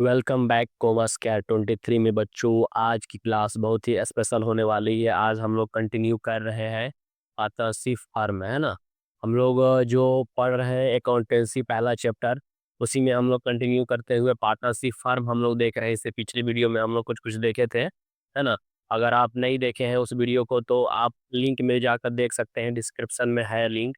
Welcome back commerce cat 23 में बच्चों। आज की क्लास बहुत ही स्पेशल होने वाली है। आज हम लोग कंटिन्यू कर रहे हैं पार्टनरशिप फर्म, है ना। हम लोग जो पढ़ रहे हैं अकाउंटेंसी पहला चैप्टर, उसी में हम लोग कंटिन्यू करते हुए पार्टनरशिप फर्म हम लोग देख रहे हैं। इससे पिछले वीडियो में हम लोग कुछ कुछ देखे थे, है ना। अगर आप नहीं देखे हैं उस वीडियो को तो आप लिंक में जाकर देख सकते हैं, डिस्क्रिप्शन में है लिंक।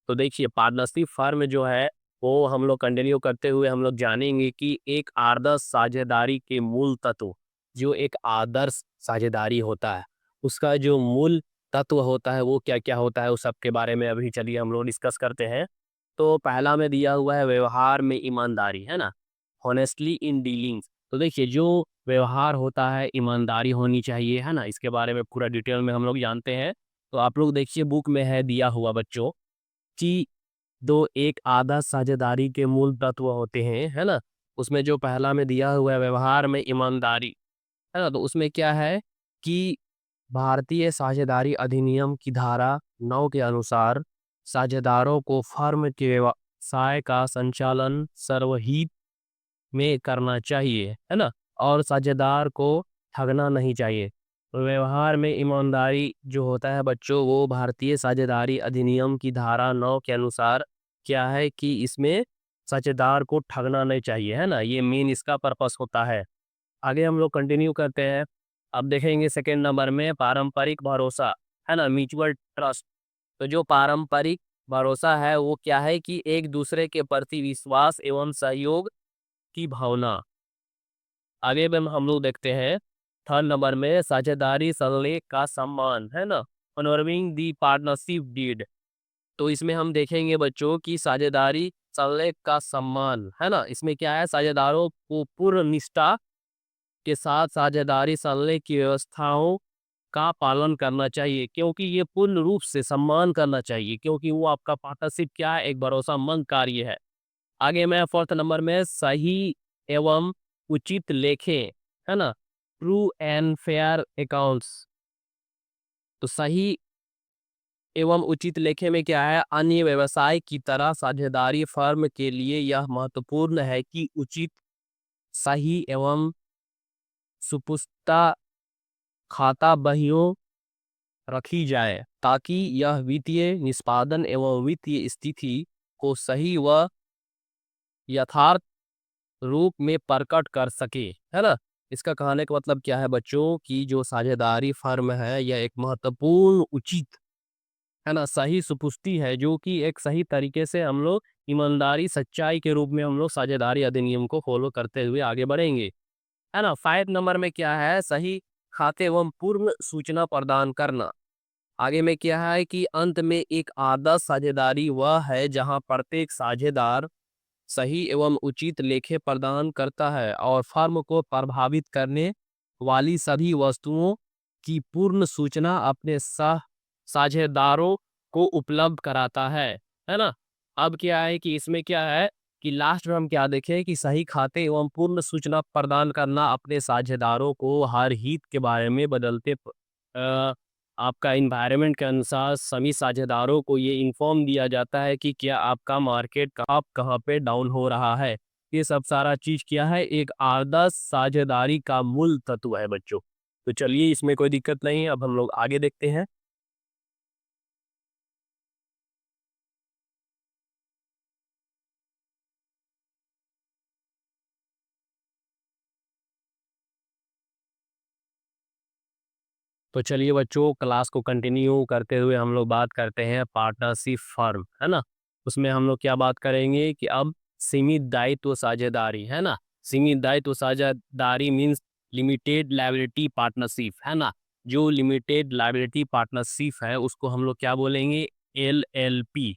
तो देखिए, पार्टनरशिप फर्म जो है वो हम लोग कंटिन्यू करते हुए हम लोग जानेंगे कि एक आदर्श साझेदारी के मूल तत्व, जो एक आदर्श साझेदारी होता है उसका जो मूल तत्व होता है वो क्या क्या होता है, उस सब के बारे में अभी चलिए हम लोग डिस्कस करते हैं। तो पहला में दिया हुआ है व्यवहार में ईमानदारी, है ना, हॉनेस्टली इन डीलिंग्स। तो देखिए, जो व्यवहार होता है ईमानदारी होनी चाहिए, है ना। इसके बारे में पूरा डिटेल में हम लोग जानते हैं। तो आप लोग देखिए, बुक में है दिया हुआ बच्चों कि दो एक आदर्श साझेदारी के मूल तत्व होते हैं, है ना। उसमें जो पहला में दिया हुआ है व्यवहार में ईमानदारी, है ना। तो उसमें क्या है कि भारतीय साझेदारी अधिनियम की धारा 9 के अनुसार साझेदारों को फर्म के व्यवसाय का संचालन सर्वहित में करना चाहिए, है ना। और साझेदार को ठगना नहीं चाहिए। तो व्यवहार में ईमानदारी जो होता है बच्चों, वो भारतीय साझेदारी अधिनियम की धारा 9 के अनुसार क्या है कि इसमें साझेदार को ठगना नहीं चाहिए, है ना। ये मेन इसका पर्पस होता है। आगे हम लोग कंटिन्यू करते हैं। अब देखेंगे सेकेंड नंबर में पारंपरिक भरोसा, है ना, म्यूचुअल ट्रस्ट। तो जो पारंपरिक भरोसा है वो क्या है कि एक दूसरे के प्रति विश्वास एवं सहयोग की भावना। आगे में हम लोग देखते हैं थर्ड नंबर में साझेदारी संलेख का सम्मान, है ना, ऑनरिंग दी पार्टनरशिप डीड। तो इसमें हम देखेंगे बच्चों की साझेदारी संलेख का सम्मान, है ना। इसमें क्या है, साझेदारों को पूर्ण निष्ठा के साथ साझेदारी संलेख की व्यवस्थाओं का पालन करना चाहिए, क्योंकि ये पूर्ण रूप से सम्मान करना चाहिए, क्योंकि वो आपका पार्टनरशिप क्या है, एक भरोसामंद कार्य है। आगे मैं फोर्थ नंबर में सही एवं उचित लेखें, है ना, ट्रू एंड फेयर अकाउंट्स। तो सही एवं उचित लेखे में क्या है, अन्य व्यवसाय की तरह साझेदारी फर्म के लिए यह महत्वपूर्ण है कि उचित, सही एवं सुपुस्ता खाता बहियों रखी जाए, ताकि यह वित्तीय निष्पादन एवं वित्तीय स्थिति को सही व यथार्थ रूप में प्रकट कर सके, है ना। इसका कहने का मतलब क्या है बच्चों की जो साझेदारी फर्म है यह एक महत्वपूर्ण, उचित, है ना, सही सुपुष्टि है, जो कि एक सही तरीके से हम लोग ईमानदारी सच्चाई के रूप में हम लोग साझेदारी अधिनियम को फॉलो करते हुए आगे बढ़ेंगे, है ना। 5 नंबर में क्या है, सही खाते एवं पूर्ण सूचना प्रदान करना। आगे में क्या है कि अंत में एक आदर्श साझेदारी वह है जहां प्रत्येक साझेदार सही एवं उचित लेखे प्रदान करता है और फर्म को प्रभावित करने वाली सभी वस्तुओं की पूर्ण सूचना अपने सह साझेदारों को उपलब्ध कराता है ना। अब क्या है कि इसमें क्या है कि लास्ट में हम क्या देखें कि सही खाते एवं पूर्ण सूचना प्रदान करना अपने साझेदारों को हर हित के बारे में बदलते आपका इन्वायरमेंट के अनुसार सभी साझेदारों को ये इन्फॉर्म दिया जाता है कि क्या आपका मार्केट कहाँ पे डाउन हो रहा है। ये सब सारा चीज क्या है, एक आदर्श साझेदारी का मूल तत्व है बच्चों। तो चलिए, इसमें कोई दिक्कत नहीं है। अब हम लोग आगे देखते हैं। तो चलिए बच्चों, क्लास को कंटिन्यू करते हुए हम लोग बात करते हैं पार्टनरशिप फर्म, है ना। उसमें हम लोग क्या बात करेंगे कि अब सीमित दायित्व साझेदारी, है ना। सीमित दायित्व साझेदारी मीन्स लिमिटेड लायबिलिटी पार्टनरशिप, है ना। जो लिमिटेड लायबिलिटी पार्टनरशिप है उसको हम लोग क्या बोलेंगे, LLP।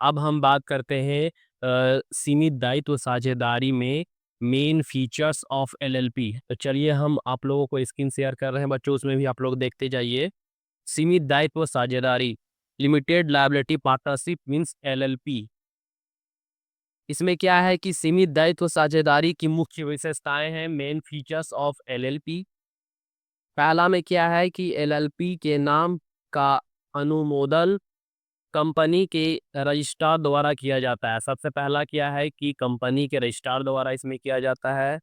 अब हम बात करते हैं सीमित दायित्व साझेदारी में मेन फीचर्स ऑफ LLP। तो चलिए, हम आप लोगों को स्क्रीन शेयर कर रहे हैं बच्चों, उसमें भी आप लोग देखते जाइए। सीमित दायित्व साझेदारी, limited liability partnership means LLP। इसमें क्या है कि सीमित दायित्व साझेदारी की मुख्य विशेषताएं हैं, मेन फीचर्स ऑफ LLP। पहला में क्या है कि LLP के नाम का अनुमोदन कंपनी के रजिस्ट्रार द्वारा किया जाता है। सबसे पहला क्या है कि कंपनी के रजिस्ट्रार द्वारा इसमें किया जाता है।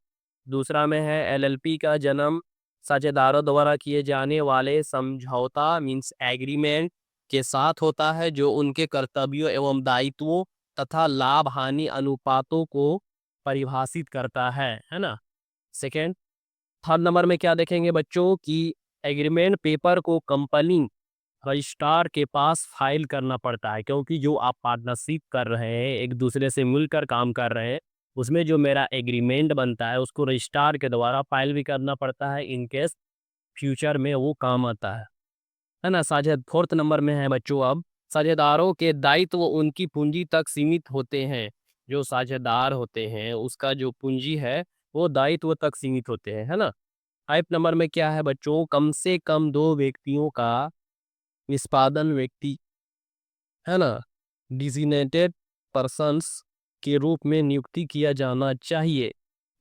दूसरा में है एलएलपी का जन्म साझेदारों द्वारा किए जाने वाले समझौता मीन्स एग्रीमेंट के साथ होता है, जो उनके कर्तव्यों एवं दायित्वों तथा लाभ हानि अनुपातों को परिभाषित करता है ना। सेकेंड, थर्ड नंबर में क्या देखेंगे बच्चों कि एग्रीमेंट पेपर को कंपनी रजिस्ट्रार के पास फाइल करना पड़ता है, क्योंकि जो आप पार्टनरशिप कर रहे हैं, एक दूसरे से मिलकर काम कर रहे हैं, उसमें जो मेरा एग्रीमेंट बनता है उसको रजिस्ट्रार के द्वारा फाइल भी करना पड़ता है, इन केस फ्यूचर में वो काम आता है ना। साझेद फोर्थ नंबर में है बच्चों, अब साझेदारों के दायित्व उनकी पूंजी तक सीमित होते हैं। जो साझेदार होते हैं उसका जो पूंजी है वो दायित्व तक सीमित होते हैं, है ना। फाइव नंबर में क्या है बच्चों, कम से कम दो व्यक्तियों का निष्पादन व्यक्ति, है ना, डिजिनेटेड पर्सन्स के रूप में नियुक्ति किया जाना चाहिए।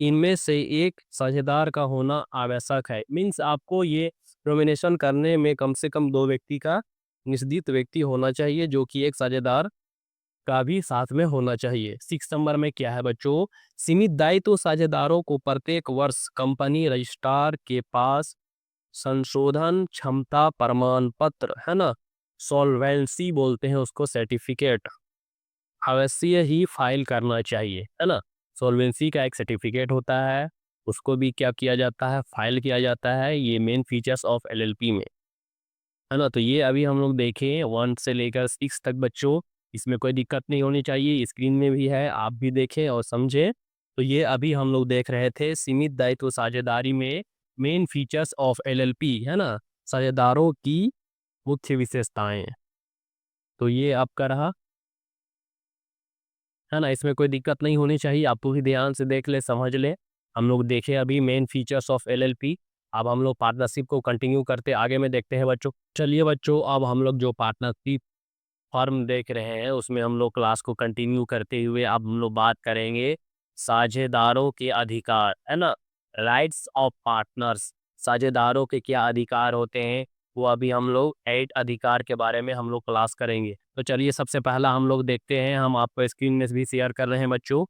इनमें से एक साझेदार का होना आवश्यक है। मीन्स आपको ये नॉमिनेशन करने में कम से कम दो व्यक्ति का निश्चित व्यक्ति होना चाहिए, जो कि एक साझेदार का भी साथ में होना चाहिए। सिक्स नंबर में क्या है बच्चों, सीमित दायित्व साझेदारों को प्रत्येक वर्ष कंपनी रजिस्ट्रार के पास संशोधन क्षमता प्रमाण पत्र, है ना, सॉल्वेंसी बोलते हैं उसको, सर्टिफिकेट अवश्य ही फाइल करना चाहिए, है ना। सॉल्वेंसी का एक सर्टिफिकेट होता है, उसको भी क्या किया जाता है, फाइल किया जाता है। ये मेन फीचर्स ऑफ एलएलपी में, है ना। तो ये अभी हम लोग देखें 1 से लेकर 6 तक बच्चों, इसमें कोई दिक्कत नहीं होनी चाहिए, स्क्रीन में भी है, आप भी देखें और समझें। तो ये अभी हम लोग देख रहे थे सीमित दायित्व साझेदारी में मेन फीचर्स ऑफ एलएलपी, है ना, साझेदारों की मुख्य विशेषताएं। तो ये आपका रहा, है ना। इसमें कोई दिक्कत नहीं होनी चाहिए, आप पूरी ध्यान से देख ले, समझ ले। हम लोग देखे अभी मेन फीचर्स ऑफ एलएलपी। अब हम लोग पार्टनरशिप को कंटिन्यू करते आगे में देखते हैं बच्चों। चलिए बच्चों, अब हम लोग जो पार्टनरशिप फॉर्म देख रहे हैं उसमें हम लोग क्लास को कंटिन्यू करते हुए अब हम लोग बात करेंगे साझेदारों के अधिकार, है ना, राइट्स ऑफ पार्टनर्स। साझेदारों के क्या अधिकार होते हैं, वो अभी हम लोग 8 अधिकार के बारे में हम लोग क्लास करेंगे। तो चलिए सबसे पहला हम लोग देखते हैं, हम आपको स्क्रीन में भी शेयर कर रहे हैं बच्चों।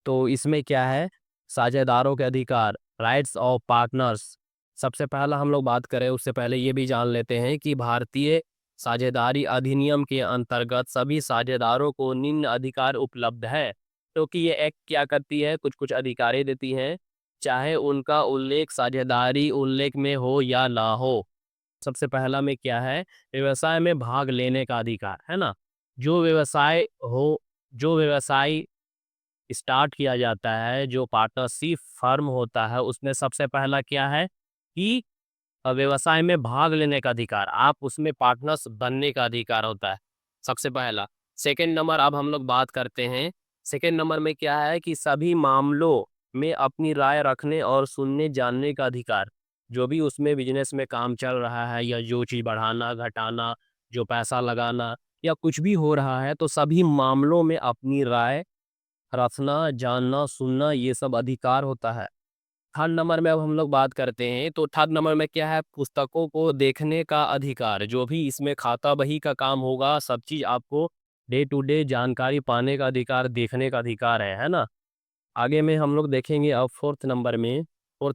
तो इसमें क्या है, साझेदारों के अधिकार, राइट्स ऑफ पार्टनर्स। सबसे पहला हम लोग बात करें उससे पहले ये भी जान लेते हैं कि भारतीय साझेदारी अधिनियम के अंतर्गत सभी साझेदारों को निम्न अधिकार उपलब्ध है। क्योंकि ये एक्ट क्या करती है, कुछ कुछ अधिकारें देती हैं, चाहे उनका उल्लेख साझेदारी उल्लेख में हो या ना हो। सबसे पहला में क्या है, व्यवसाय में भाग लेने का अधिकार, है ना। जो व्यवसाय हो, जो व्यवसाय स्टार्ट किया जाता है, जो पार्टनरशिप फर्म होता है, उसमें सबसे पहला क्या है कि व्यवसाय में भाग लेने का अधिकार, आप उसमें पार्टनर्स बनने का अधिकार होता है, सबसे पहला। सेकंड नंबर अब हम लोग बात करते हैं, सेकंड नंबर में क्या है कि सभी मामलों में अपनी राय रखने और सुनने जानने का अधिकार। जो भी उसमें बिजनेस में काम चल रहा है या जो चीज़ बढ़ाना घटाना, जो पैसा लगाना या कुछ भी हो रहा है, तो सभी मामलों में अपनी राय रचना, जानना, सुनना, ये सब अधिकार होता है। थर्ड नंबर में अब हम लोग बात करते हैं, तो थर्ड नंबर में क्या है, पुस्तकों को देखने का अधिकार। जो भी इसमें खाता बही का काम होगा, सब चीज़ आपको डे टू डे जानकारी पाने का अधिकार, देखने का अधिकार है ना। आगे में हम लोग देखेंगे अब फोर्थ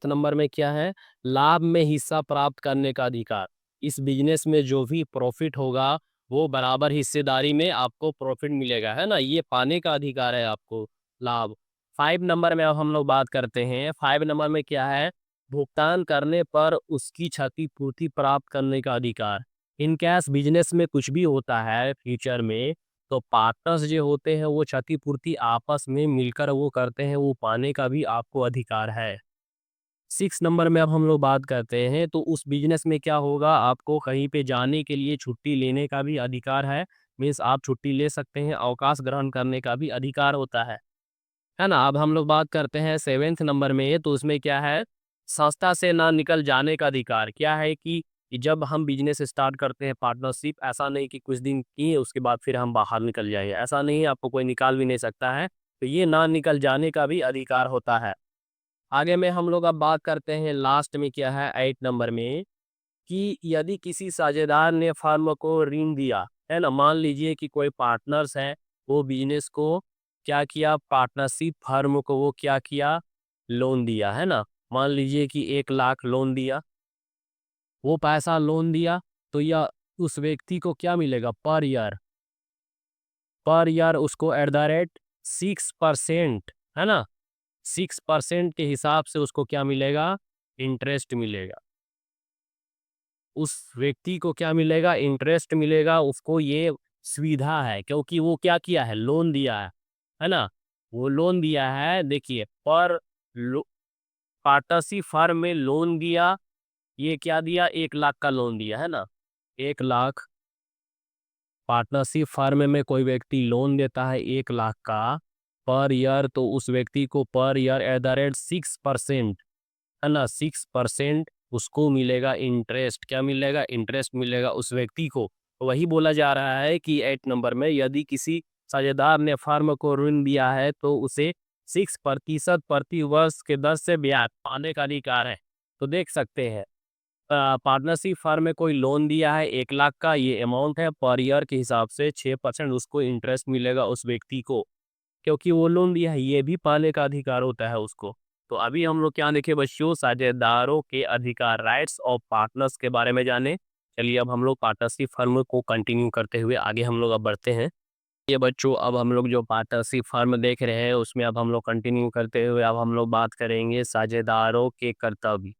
नंबर में क्या है, लाभ में हिस्सा प्राप्त करने का अधिकार। इस बिजनेस में जो भी प्रॉफिट होगा वो बराबर हिस्सेदारी में आपको प्रॉफिट मिलेगा, है ना, ये पाने का अधिकार है आपको, लाभ। 5 नंबर में अब हम लोग बात करते हैं, 5 नंबर में क्या है, भुगतान करने पर उसकी क्षतिपूर्ति प्राप्त करने का अधिकार। इन कैश बिजनेस में कुछ भी होता है फ्यूचर में, तो पार्टनर्स जो होते हैं वो क्षतिपूर्ति आपस में मिलकर वो करते हैं, वो पाने का भी आपको अधिकार है। 6 नंबर में अब हम लोग बात करते हैं, तो उस बिजनेस में क्या होगा, आपको कहीं पे जाने के लिए छुट्टी लेने का भी अधिकार है। मीन्स आप छुट्टी ले सकते हैं, अवकाश ग्रहण करने का भी अधिकार होता है ना। अब हम लोग बात करते हैं 7वें नंबर में, तो उसमें क्या है, संस्था से ना निकल जाने का अधिकार। क्या है कि जब हम बिजनेस स्टार्ट करते हैं पार्टनरशिप, ऐसा नहीं कि कुछ दिन किए उसके बाद फिर हम बाहर निकल जाएंगे, ऐसा नहीं है, आपको कोई निकाल भी नहीं सकता है। तो ये ना निकल जाने का भी अधिकार होता है। आगे में हम लोग अब बात करते हैं लास्ट में क्या है, 8 नंबर में, कि यदि किसी साझेदार ने फर्म को ऋण दिया, है ना, मान लीजिए कि कोई पार्टनर्स है, वो बिजनेस को क्या किया, पार्टनरशिप फर्म को वो क्या किया, लोन दिया, है ना। मान लीजिए कि 1 लाख लोन दिया, वो पैसा लोन दिया, तो यह उस व्यक्ति को क्या मिलेगा पर ईयर उसको एट द रेट 6%, है ना, 6% के हिसाब से उसको क्या मिलेगा, इंटरेस्ट मिलेगा। उस व्यक्ति को क्या मिलेगा, इंटरेस्ट मिलेगा। उसको ये सुविधा है क्योंकि वो क्या किया है, लोन दिया है ना। वो लोन दिया है, देखिए पर पार्टनरशिप फर्म में लोन दिया, ये क्या दिया, 1 लाख का लोन दिया, है ना। 1 लाख पार्टनरशिप फर्म में कोई व्यक्ति लोन देता है 1 लाख का पर ईयर, तो उस व्यक्ति को per year at the rate 6%, है ना, 6% उसको मिलेगा इंटरेस्ट। क्या मिलेगा, इंटरेस्ट मिलेगा उस व्यक्ति को। वही बोला जा रहा है कि 8 नंबर में, यदि किसी साझेदार ने फर्म को ऋण दिया है तो उसे 6% प्रति वर्ष के दर से ब्याज पाने का अधिकार है। तो देख सकते हैं, पार्टनरशिप फर्म में कोई लोन दिया है 1 लाख का, ये अमाउंट है, पर ईयर के हिसाब से 6% उसको इंटरेस्ट मिलेगा उस व्यक्ति को, क्योंकि वो लोन दिया है, ये भी पाने का अधिकार होता है उसको। तो अभी हम लोग क्या देखे बच्चों, साझेदारों के अधिकार, राइट्स ऑफ पार्टनर्स के बारे में जाने। चलिए अब हम लोग पार्टनरशिप फर्म को कंटिन्यू करते हुए आगे हम लोग अब बढ़ते हैं। ये बच्चों, अब हम लोग जो पार्टनरशिप फर्म देख रहे हैं उसमें अब हम लोग कंटिन्यू करते हुए अब हम लोग बात करेंगे साझेदारों के कर्तव्य,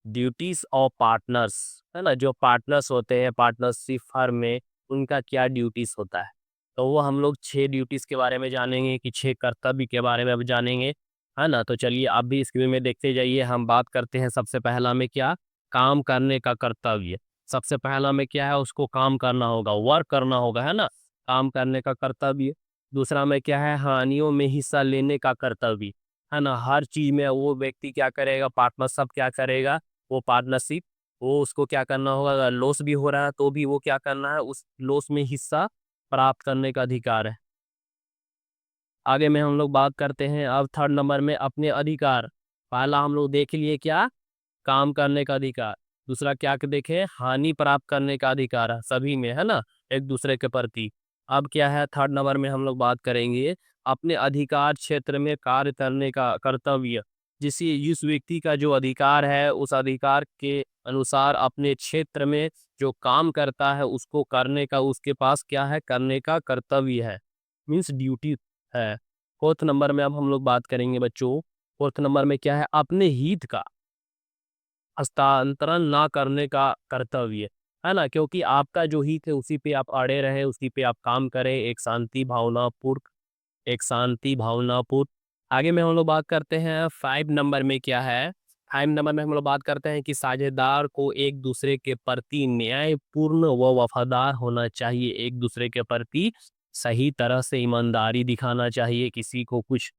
ड्यूटीज ऑफ पार्टनर्स, है ना। जो पार्टनर्स होते हैं पार्टनरशिप फर्म में, उनका क्या ड्यूटीज होता है। तो वो हम लोग 6 ड्यूटीज के बारे में जानेंगे, कि 6 कर्तव्य के बारे में अब जानेंगे, है ना। तो चलिए आप भी स्क्रीन में देखते जाइए। हम बात करते हैं सबसे पहला में क्या, काम करने का कर्तव्य। सबसे पहला में क्या है, उसको काम करना होगा, वर्क करना होगा, है ना, काम करने का कर्तव्य। दूसरा में क्या है, हानियों में हिस्सा लेने का कर्तव्य, है ना। हर चीज में वो व्यक्ति क्या करेगा, पार्टनर सब क्या करेगा, वो पार्टनरशिप, वो उसको क्या करना होगा, अगर लॉस भी हो रहा है तो भी वो क्या करना है, उस लॉस में हिस्सा प्राप्त करने का अधिकार है। आगे में हम लोग बात करते हैं अब 3rd नंबर में अपने अधिकार। पहला हम लोग देख लिए क्या, काम करने का अधिकार। दूसरा क्या देखे, हानि प्राप्त करने का अधिकार है सभी में, है ना, एक दूसरे के प्रति। अब क्या है, 3rd नंबर में हम लोग बात करेंगे अपने अधिकार क्षेत्र में कार्य करने का कर्तव्य। जिसे जिस व्यक्ति का जो अधिकार है, उस अधिकार के अनुसार अपने क्षेत्र में जो काम करता है उसको करने का उसके पास क्या है, करने का कर्तव्य है, मीन्स ड्यूटी है। 4th नंबर में अब हम लोग बात करेंगे बच्चों, 4th नंबर में क्या है, अपने हित का हस्तांतरण ना करने का कर्तव्य, है ना। क्योंकि आपका जो हित है उसी पे आप अड़े रहे, उसी पे आप काम करें एक शांति भावनापूर्ण। आगे में हम लोग बात करते हैं 5 नंबर में क्या है, 5 नंबर में हम लोग बात करते हैं कि साझेदार को एक दूसरे के प्रति न्यायपूर्ण व वफादार होना चाहिए। एक दूसरे के प्रति सही तरह से ईमानदारी दिखाना चाहिए, किसी को कुछ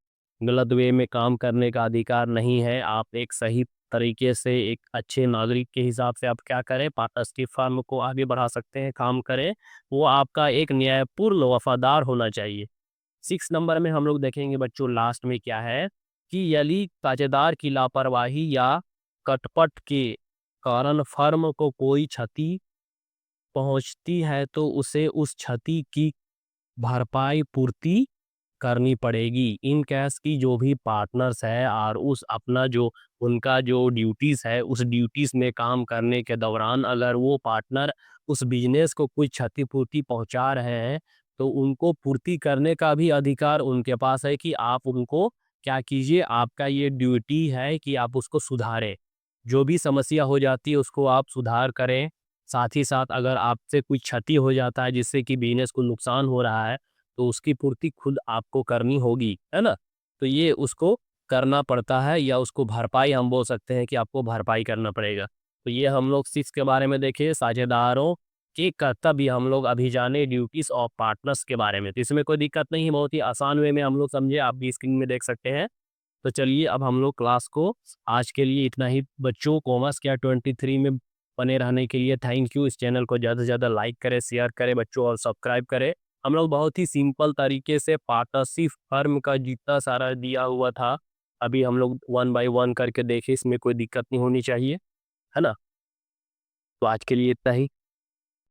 गलत वे में काम करने का अधिकार नहीं है। आप एक सही तरीके से एक अच्छे नागरिक के हिसाब से आप क्या करें, पार्टनरशिप फर्म को आगे बढ़ा सकते हैं, काम करें। वो आपका एक न्यायपूर्ण वफादार होना चाहिए। 6 नंबर में हम लोग देखेंगे बच्चों, लास्ट में क्या है कि यदि साझेदार की लापरवाही या कटपट के कारण फर्म को कोई क्षति पहुंचती है तो उसे उस क्षति की भरपाई पूर्ति करनी पड़ेगी। इन केस की जो भी पार्टनर्स है और उस अपना जो उनका जो ड्यूटीज है, उस ड्यूटीज में काम करने के दौरान अगर वो पार्टनर उस बिजनेस को कुछ क्षतिपूर्ति पहुंचा रहे हैं, तो उनको पूर्ति करने का भी अधिकार उनके पास है, कि आप उनको क्या कीजिए, आपका ये ड्यूटी है कि आप उसको सुधारें। जो भी समस्या हो जाती है उसको आप सुधार करें। साथ ही साथ अगर आपसे कुछ क्षति हो जाता है जिससे कि बिजनेस को नुकसान हो रहा है, तो उसकी पूर्ति खुद आपको करनी होगी, है ना। तो ये उसको करना पड़ता है, या उसको भरपाई हम बोल सकते हैं कि आपको भरपाई करना पड़ेगा। तो ये हम लोग 6 के बारे में देखे, साझेदारों के कर्तव्य हम लोग अभी जाने, ड्यूटीज ऑफ पार्टनर्स के बारे में। तो इसमें कोई दिक्कत नहीं है, बहुत ही आसान वे में हम लोग समझे, आप भी स्क्रीन में देख सकते हैं। तो चलिए अब हम लोग क्लास को आज के लिए इतना ही बच्चों। कॉमर्स क्या 23 में बने रहने के लिए थैंक यू। इस चैनल को ज़्यादा से ज़्यादा लाइक करें, शेयर करें बच्चों, और सब्सक्राइब करें। हम लोग बहुत ही सिंपल तरीके से पार्टनरशिप फर्म का जितना सारा दिया हुआ था, अभी हम लोग 1 बाय 1 करके देखे, इसमें कोई दिक्कत नहीं होनी चाहिए, है ना। तो आज के लिए इतना ही।